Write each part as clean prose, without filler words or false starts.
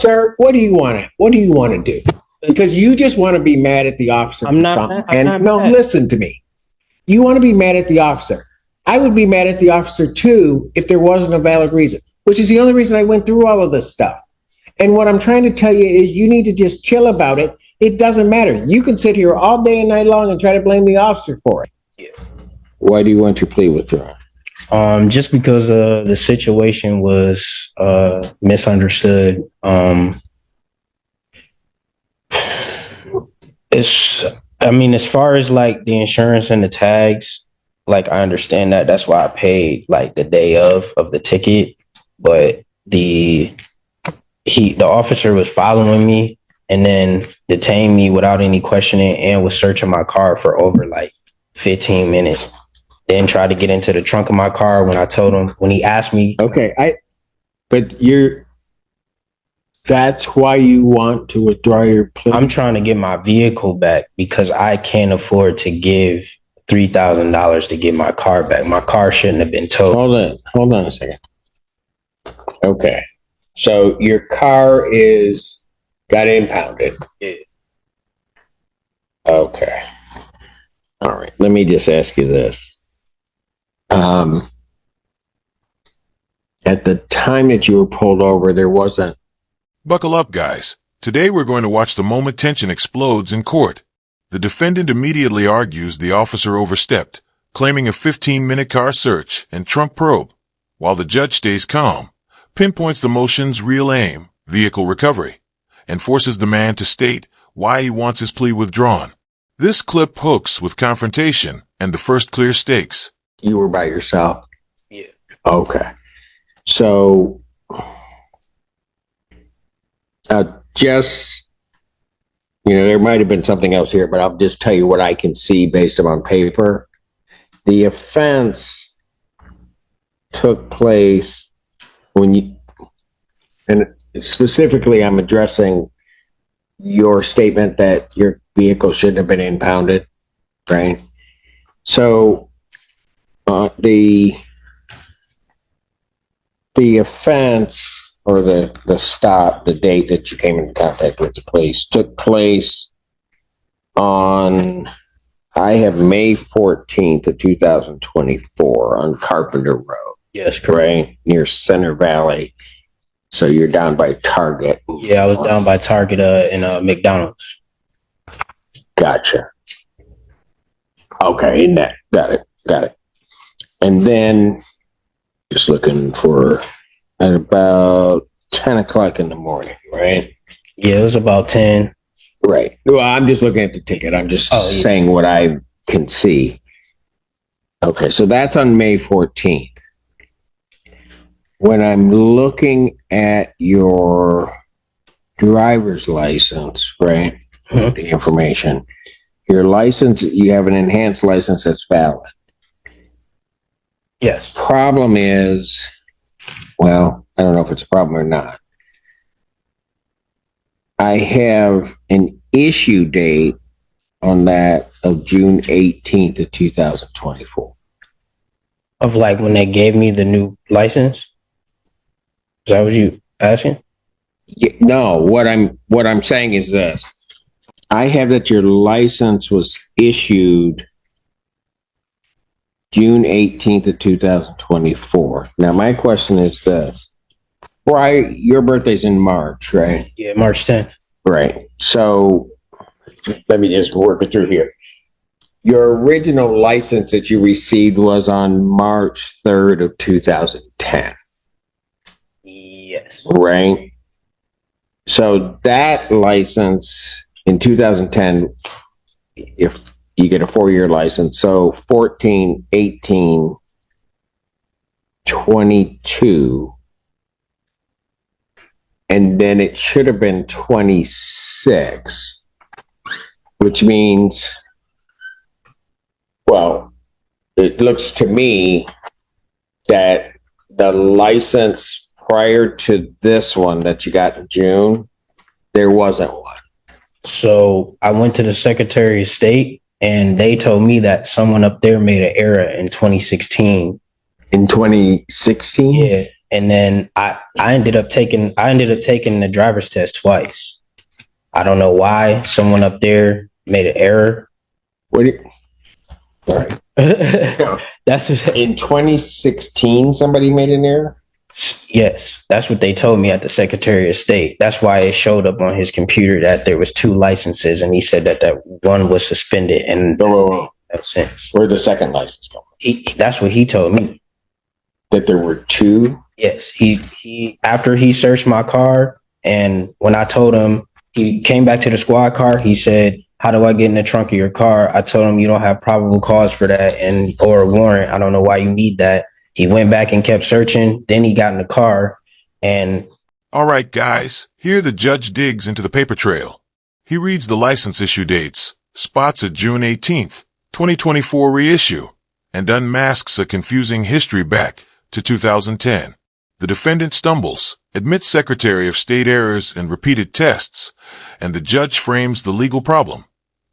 sir, what do you want to do? Because you just want to be mad at the officer. I'm not mad. Listen to me. You want to be mad at the officer. I would be mad at the officer too if there wasn't a valid reason, which is the only reason I went through all of this stuff. And what I'm trying to tell you is you need to just chill about it. It doesn't matter. You can sit here all day and night long and try to blame the officer for it. Yeah. Why do you want your plea withdrawn? Just because the situation was misunderstood. As far as like the insurance and the tags, like I understand that. That's why I paid like the day of the ticket. But the officer was following me and then detained me without any questioning and was searching my car for over like 15 minutes. Then tried to get into the trunk of my car when he asked me. Okay, that's why you want to withdraw your plea? I'm trying to get my vehicle back because I can't afford to give $3,000 to get my car back. My car shouldn't have been towed. Hold on a second. Okay, so your car got impounded. Yeah. Okay. All right, let me just ask you this. At the time that you were pulled over, there wasn't... Buckle up, guys. Today we're going to watch the moment tension explodes in court. The defendant immediately argues the officer overstepped, claiming a 15-minute car search and trunk probe, while the judge stays calm, pinpoints the motion's real aim, vehicle recovery, and forces the man to state why he wants his plea withdrawn. This clip hooks with confrontation and the first clear stakes. You were by yourself? Yeah. Okay. So, there might have been something else here, but I'll just tell you what I can see based on paper. The offense took place and specifically I'm addressing your statement that your vehicle shouldn't have been impounded, right? So, the offense or the stop, the date that you came into contact with the police took place on, I have May 14th of 2024 on Carpenter Road. Yes, correct. Right? Near Center Valley. So you're down by Target. Yeah, I was down by Target in McDonald's. Gotcha. Okay, got it. And then just looking for at about 10 o'clock in the morning, right? Yeah, it was about 10. Right. Well, I'm just looking at the ticket. I'm just saying what I can see. Okay, so that's on May 14th. When I'm looking at your driver's license, right? Mm-hmm. The information. Your license, you have an enhanced license that's valid. Yes. Problem is, well, I don't know if it's a problem or not. I have an issue date on that of June 18th of 2024. Of like when they gave me the new license? Is that what you asking? Yeah, no, what I'm saying is this. I have that your license was issued June 18th of 2024. Now, my question is this. Your birthday's in March, right? Yeah, March 10th. Right. So let me just work it through here. Your original license that you received was on March 3rd of 2010. Yes. Right. So that license in 2010, if you get a 4-year license, so 14, 18, 22, and then it should have been 26, which means, well, it looks to me that the license prior to this one that you got in June, there wasn't one. So I went to the Secretary of State and they told me that someone up there made an error in 2016. In 2016? Yeah. And then I ended up taking the driver's test twice. I don't know why someone up there made an error. What? All right. That's what, In 2016, somebody made an error. yes, that's what they told me at the Secretary of State. That's why it showed up on his computer that there was 2 licenses, and he said that one was suspended. And since Where'd the second license go? That's what he told me. That there were 2. Yes, he after he searched my car, and when I told him, he came back to the squad car. He said, "How do I get in the trunk of your car?" I told him, "You don't have probable cause for that, or a warrant. I don't know why you need that." He went back and kept searching. Then he got in the car, and All right, guys, here the judge digs into the paper trail. He reads the license issue dates, spots a June 18th, 2024 reissue, and unmasks a confusing history back to 2010. The defendant stumbles, admits Secretary of State errors and repeated tests, and the judge frames the legal problem.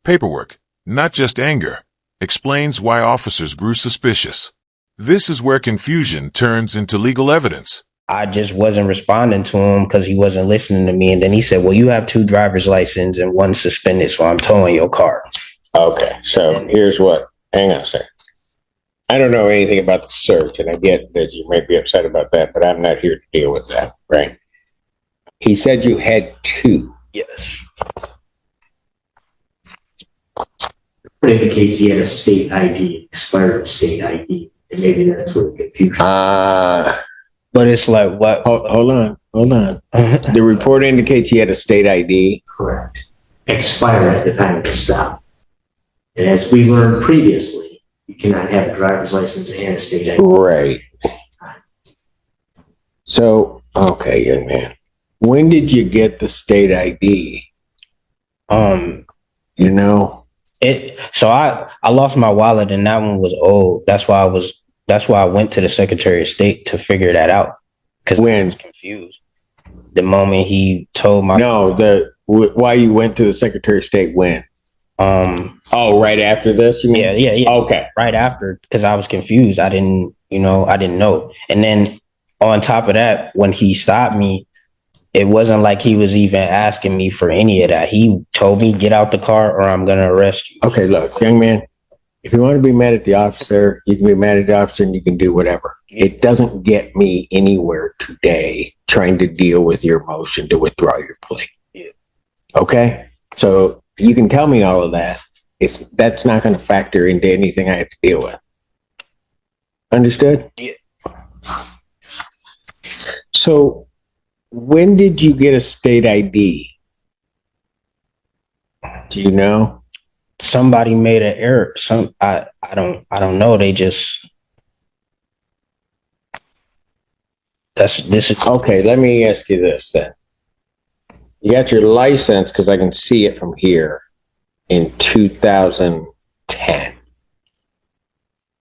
Paperwork, not just anger, explains why officers grew suspicious. This is where confusion turns into legal evidence. I just wasn't responding to him because he wasn't listening to me. And then he said, "Well, you have 2 driver's licenses and 1 suspended, so I'm towing your car." Okay, so here's what. Hang on a second. I don't know anything about the search, and I get that you may be upset about that, but I'm not here to deal with that, right? He said you had 2. Yes. It indicates he had a state ID, expired state ID, and maybe that's where the confusion. But it's like, what? Hold on. The report indicates he had a state ID. Correct. Expired at the time of the stop. And as we learned previously, you cannot have a driver's license and a state ID. Right. So, okay, young man. When did you get the state ID? You know? So I lost my wallet, and that one was old. That's why I went to the Secretary of State to figure that out. Because I was confused. The moment he told my why you went to the Secretary of State when? Right after this, you mean? Yeah. Okay. Right after, because I was confused. I didn't know. And then on top of that, when he stopped me, it wasn't like he was even asking me for any of that. He told me, "Get out the car or I'm going to arrest you." Okay, look, young man, if you want to be mad at the officer, you can be mad at the officer and you can do whatever. It doesn't get me anywhere today trying to deal with your motion to withdraw your plea. Yeah. Okay? So you can tell me all of that. That's not going to factor into anything I have to deal with. Understood? Yeah. So when did you get a state ID? Do you know? Somebody made an error. I don't know. They just this is okay. Let me ask you this then. You got your license, because I can see it from here, in 2010.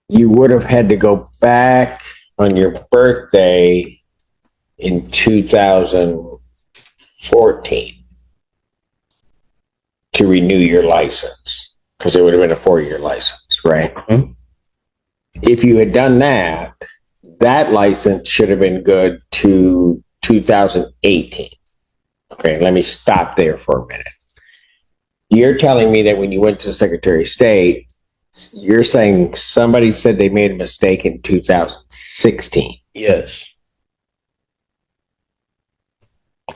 You would have had to go back on your birthday in 2014 to renew your license, because it would have been a 4-year license, right? Mhm. If you had done that, that license should have been good to 2018. Okay, let me stop there for a minute. You're telling me that when you went to the Secretary of State, you're saying somebody said they made a mistake in 2016. Yes.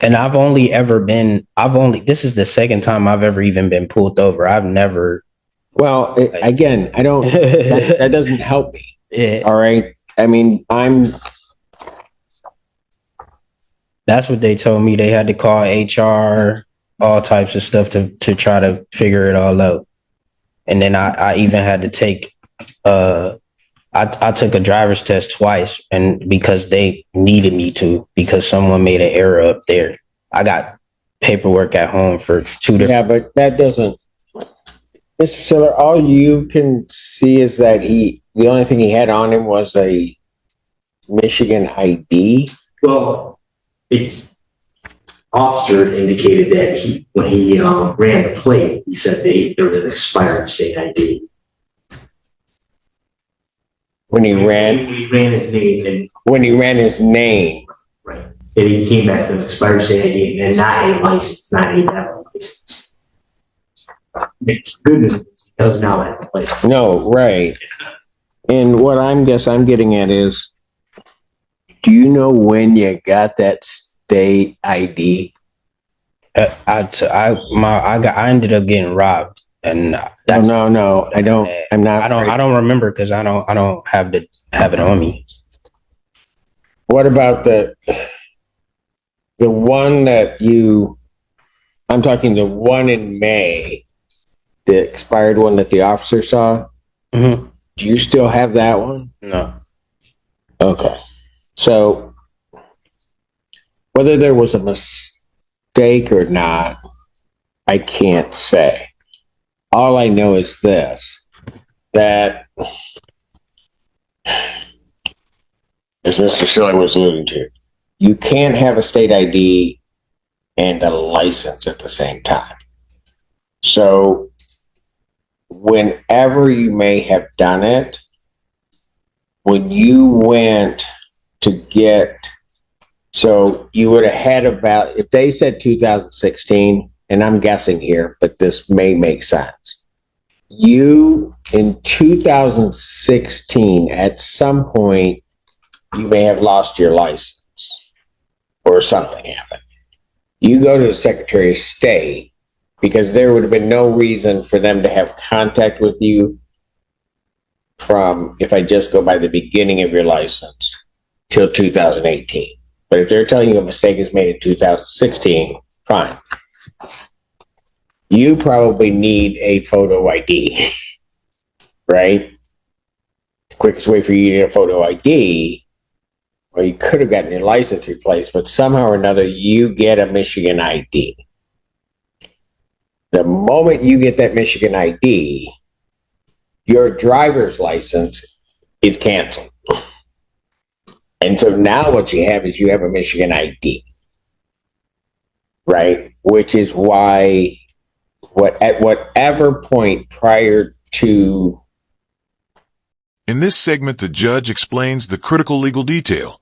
And this is the second time I've ever even been pulled over. I've never. Well, again, I don't, that doesn't help me. Yeah. All right. I mean, That's what they told me. They had to call HR, all types of stuff to try to figure it all out. And then I even had to take, I took a driver's test twice, and because they needed me to, because someone made an error up there. I got paperwork at home for 2 different. yeah, but that doesn't, Mr. Siller, all you can see is that the only thing he had on him was a Michigan ID. Well, it's officer indicated that when he ran the plate, he said there was an expired state ID. When he ran He ran his name, and When he ran his name. Right. And he came back with an expired state ID and not a license, not a valid license. It's good news. He does now have a license. No, right. And what I'm getting at is, do you know when you got that state ID? I ended up getting robbed, and No, I don't. I'm not. I don't remember because I don't have it on me. What about the one that I'm talking the one in May, the expired one that the officer saw? Mm-hmm. Do you still have that one? No. Okay. So whether there was a mistake or not, I can't say. All I know is this, that as Mr. Schiller was alluding to, you can't have a state ID and a license at the same time. So whenever you may have done it, when you went to get, so you would have had about, if they said 2016, and I'm guessing here, but this may make sense. You, in 2016, at some point, you may have lost your license or something happened. You go to the Secretary of State because there would have been no reason for them to have contact with you from, if I just go by the beginning of your license, till 2018. But if they're telling you a mistake is made in 2016, fine. You probably need a photo ID, right? The quickest way for you to get a photo ID, or you could have gotten your license replaced, but somehow or another, you get a Michigan ID. The moment you get that Michigan ID, your driver's license is canceled. And so now what you have is you have a Michigan ID, right? Which is why at whatever point prior to... In this segment, the judge explains the critical legal detail.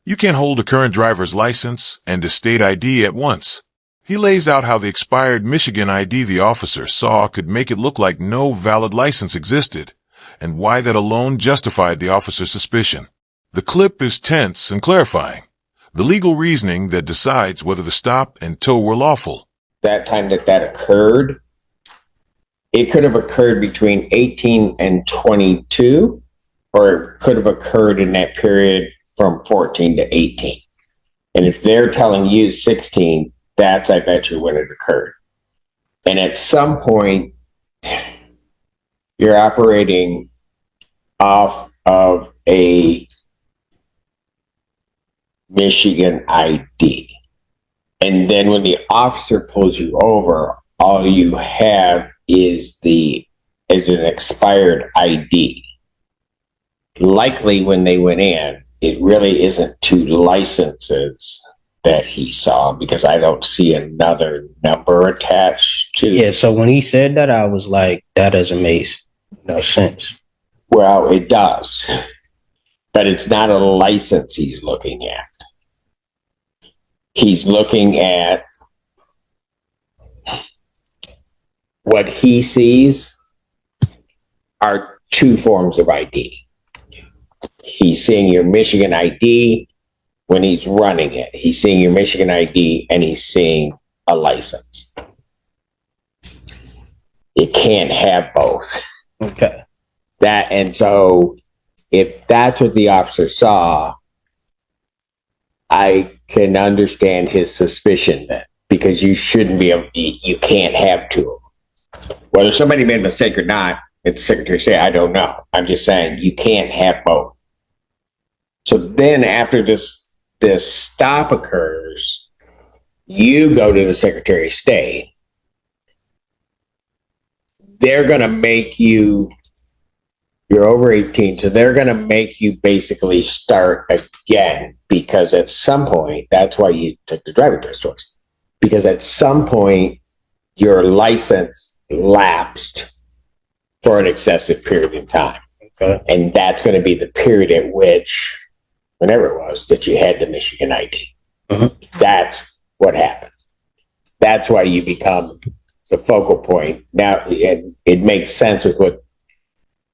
You can't hold a current driver's license and a state ID at once. He lays out how the expired Michigan ID the officer saw could make it look like no valid license existed, and why that alone justified the officer's suspicion. The clip is tense and clarifying, the legal reasoning that decides whether the stop and tow were lawful. That time that occurred, it could have occurred between 18 and 22, or it could have occurred in that period from 14 to 18. And if they're telling you 16, that's, I bet you, when it occurred. And at some point, you're operating off of a Michigan ID. And then when the officer pulls you over, all you have is an expired ID. Likely when they went in, it really isn't two licenses that he saw, because I don't see another number attached to. Yeah, so when he said that, I was like, that doesn't make no sense. Well, it does, but it's not a license he's looking at. He's looking at what he sees are two forms of ID. He's seeing your Michigan ID when he's running it. He's seeing your Michigan ID and he's seeing a license. You can't have both. Okay. And so if that's what the officer saw, I can understand his suspicion then, because you can't have two of them. Whether somebody made a mistake or not, it's the Secretary of State, I don't know. I'm just saying you can't have both. So then after this stop occurs, you go to the Secretary of State. They're going to make you're over 18, so they're going to make you basically start again, because at some point, that's why you took the driving test course, because at some point, your license lapsed for an excessive period of time. Okay. And that's going to be the period at which whenever it was, that you had the Michigan ID. Mhm. That's what happened. That's why you become the focal point. Now, it makes sense with what,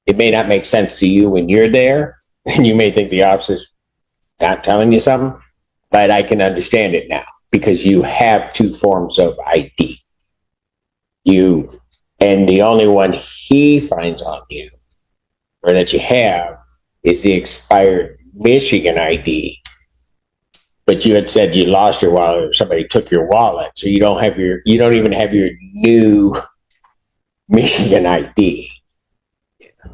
it may not make sense to you when you're there, and you may think the officer's not telling you something, but I can understand it now because you have two forms of ID. And the only one he finds on you, or that you have, is the expired Michigan ID. But you had said you lost your wallet or somebody took your wallet, so you don't even have your new Michigan ID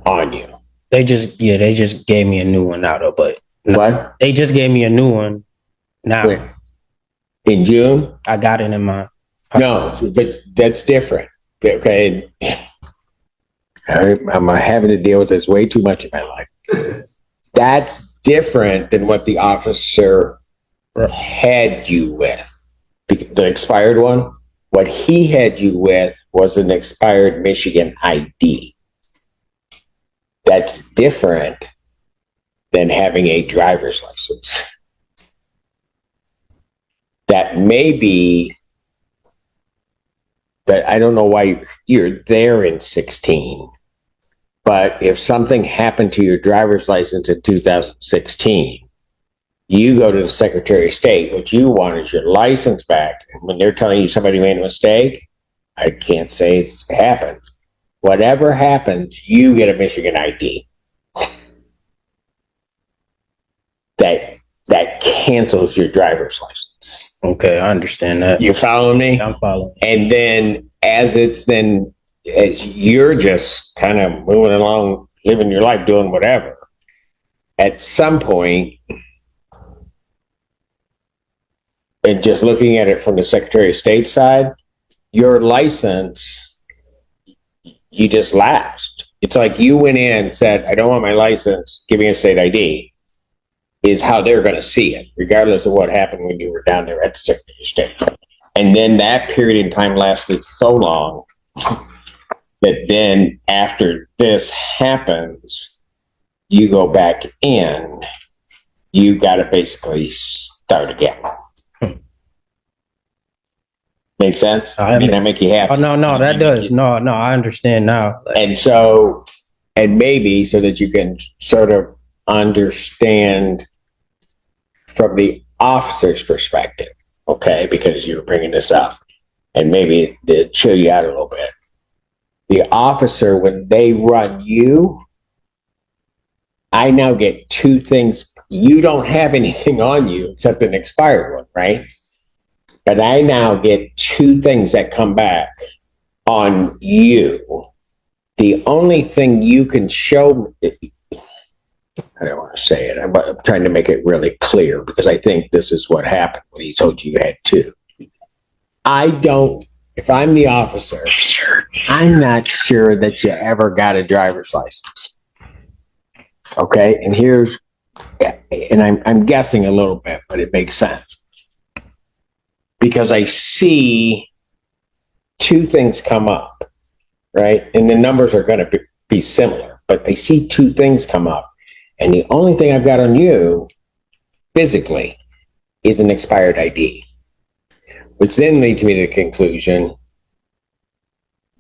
on you. They just gave me a new one now though, but What? they just gave me a new one now. When? In June? I got it in my No, but that's different. Okay. I'm having to deal with this way too much in my life. That's different than what the officer had you with. The expired one, what he had you with was an expired Michigan ID. That's different than having a driver's license. That may be, but I don't know why you're there in 16. But if something happened to your driver's license in 2016, you go to the Secretary of State. What you want is your license back. And when they're telling you somebody made a mistake, I can't say it's happened. Whatever happens, you get a Michigan ID. That cancels your driver's license. Okay, I understand that. You following me? I'm following. And then as you're just kind of moving along, living your life, doing whatever, at some point, and just looking at it from the Secretary of State side, your license, you just lapsed. It's like you went in and said, I don't want my license, give me a state ID, is how they're going to see it, regardless of what happened when you were down there at the Secretary of State. And then that period in time lasted so long that then after this happens, you go back in, you got to basically start again. Make sense? I mean, that make you happy? Oh, no, that does. No, I understand now. And maybe so that you can sort of understand from the officer's perspective, okay, because you're bringing this up, and maybe to chill you out a little bit. The officer, when they run you, I now get two things. You don't have anything on you except an expired one, right? But I now get two things that come back on you. The only thing you can show, I don't want to say it, I'm trying to make it really clear because I think this is what happened when he told you you had two. If I'm the officer, I'm not sure that you ever got a driver's license. Okay, and I'm guessing a little bit, but it makes sense. Because I see two things come up, right? And the numbers are going to be similar, but I see two things come up. And the only thing I've got on you physically is an expired ID, which then leads me to the conclusion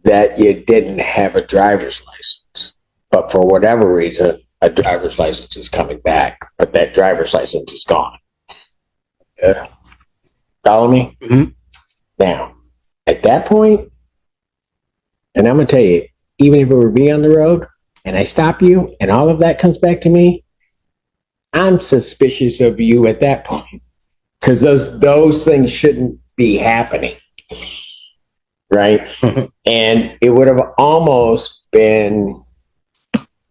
that you didn't have a driver's license. But for whatever reason, a driver's license is coming back, but that driver's license is gone. Yeah. Follow me? Mm-hmm. Now, at that point, and I'm going to tell you, even if it were me on the road and I stop you and all of that comes back to me, I'm suspicious of you at that point because those things shouldn't be happening. Right? And it would have almost been,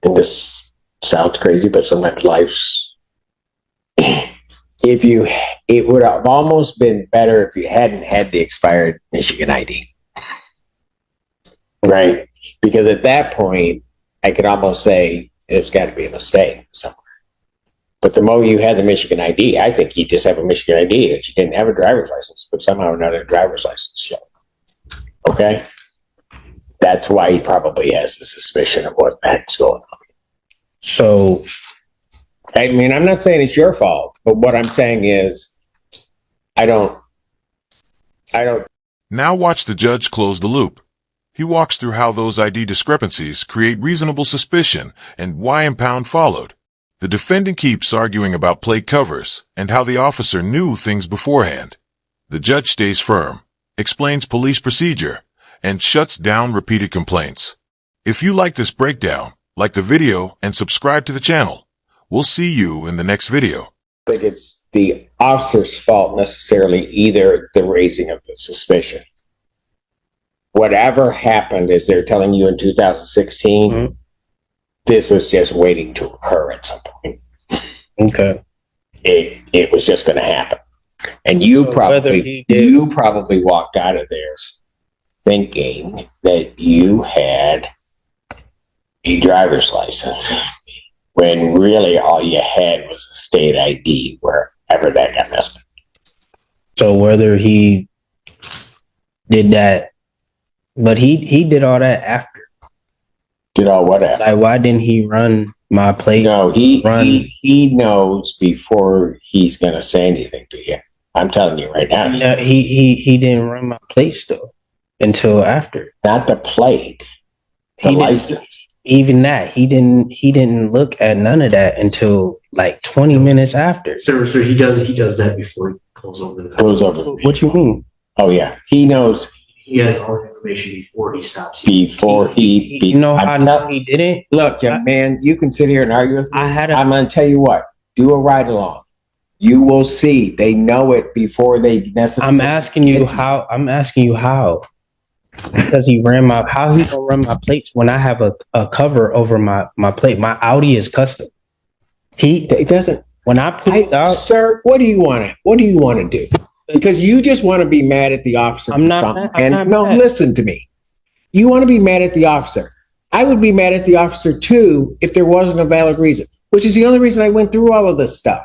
and this sounds crazy, but sometimes life's, it would have almost been better if you hadn't had the expired Michigan ID. Right? Because at that point, I could almost say there's got to be a mistake somewhere. But the moment you had the Michigan ID, I think you just have a Michigan ID that you didn't have a driver's license, but somehow or another driver's license showed. Okay? That's why he probably has the suspicion of what the heck's going on. So I mean, I'm not saying it's your fault, but what I'm saying is, I don't. Now watch the judge close the loop. He walks through how those ID discrepancies create reasonable suspicion and why impound followed. The defendant keeps arguing about plate covers and how the officer knew things beforehand. The judge stays firm, explains police procedure, and shuts down repeated complaints. If you like this breakdown, like the video and subscribe to the channel. We'll see you in the next video. I think it's the officer's fault necessarily, either the raising of the suspicion. Whatever happened, as they're telling you in 2016, this was just waiting to occur at some point. Okay. It was just going to happen. And you So probably walked out of there thinking that you had a driver's license, when really all you had was a state ID, wherever that got messed up. So whether he did that, but he did all that after. Did all whatever. Like, why didn't he run my plate? No, he knows before he's going to say anything to you. I'm telling you right now. Yeah, he didn't run my plate still until after. Not the plate, the license. Even that, he didn't look at none of that until like 20 minutes after. So he does that before he pulls over the car. Pulls over. What you mean? Oh yeah, he knows. He has all the information before he stops. You know how I know he didn't? Look, young man, you can sit here and argue with me. I'm going to tell you what. Do a ride along. You will see. They know it before they necessarily. I'm asking you how. Because how he gonna run my plates when I have a cover over my plate? My Audi is custom. It doesn't. When I put it out, sir, what do you want to do? Because you just want to be mad at the officer. I'm not mad. Listen to me. You want to be mad at the officer. I would be mad at the officer too if there wasn't a valid reason, which is the only reason I went through all of this stuff.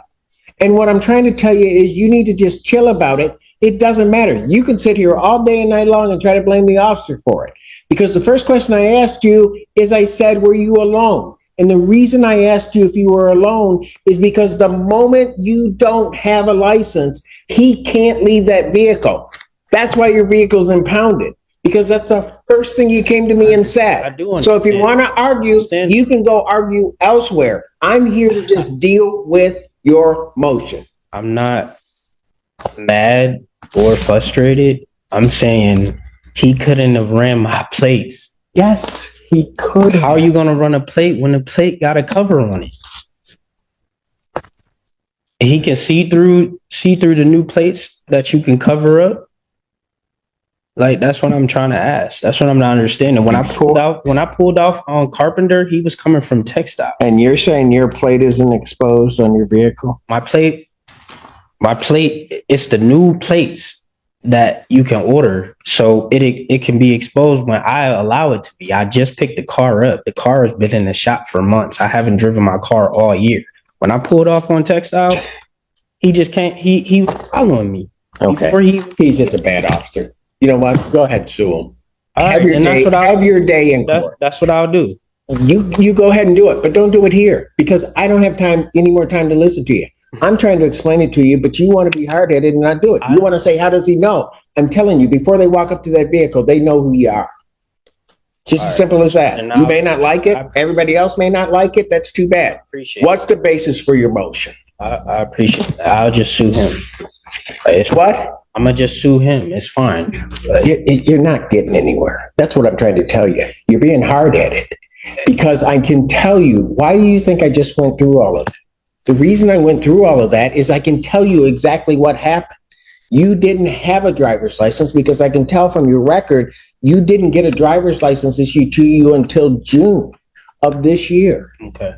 And what I'm trying to tell you is you need to just chill about it. It doesn't matter. You can sit here all day and night long and try to blame the officer for it. Because the first question I asked you is, I said, were you alone? And the reason I asked you if you were alone is because the moment you don't have a license, he can't leave that vehicle. That's why your vehicle's impounded. Because that's the first thing you came to me and said. I do understand. So if you want to argue, you can go argue elsewhere. I'm here to just deal with your motion. I'm not mad or frustrated. I'm saying he couldn't have ran my plates. Yes, he could. How are you going to run a plate when the plate got a cover on it? He can see through the new plates that you can cover up. Like, that's what I'm trying to ask. That's what I'm not understanding. When I pulled off on Carpenter, he was coming from Textile. And you're saying your plate isn't exposed on your vehicle? My plate, it's the new plates that you can order. So it can be exposed when I allow it to be. I just picked the car up. The car has been in the shop for months. I haven't driven my car all year. When I pulled off on Textile, he just can't, he was following me. Okay. He's just a bad officer. You know what? Go ahead, sue him. Have your day in court. That's what I'll do. You go ahead and do it, but don't do it here, because I don't have any more time to listen to you. I'm trying to explain it to you, but you want to be hard-headed and not do it. You want to say, how does he know? I'm telling you, before they walk up to that vehicle, they know who you are. Just as simple as that. You may not like it. Everybody else may not like it. That's too bad. What's the basis for your motion? I appreciate that. I'll just sue him. It's what? I'm going to just sue him. It's fine. You're not getting anywhere. That's what I'm trying to tell you. You're being hard-headed. Because I can tell you, why do you think I just went through all of it? The reason I went through all of that is I can tell you exactly what happened. You didn't have a driver's license, because I can tell from your record, you didn't get a driver's license issued to you until June of this year. Okay.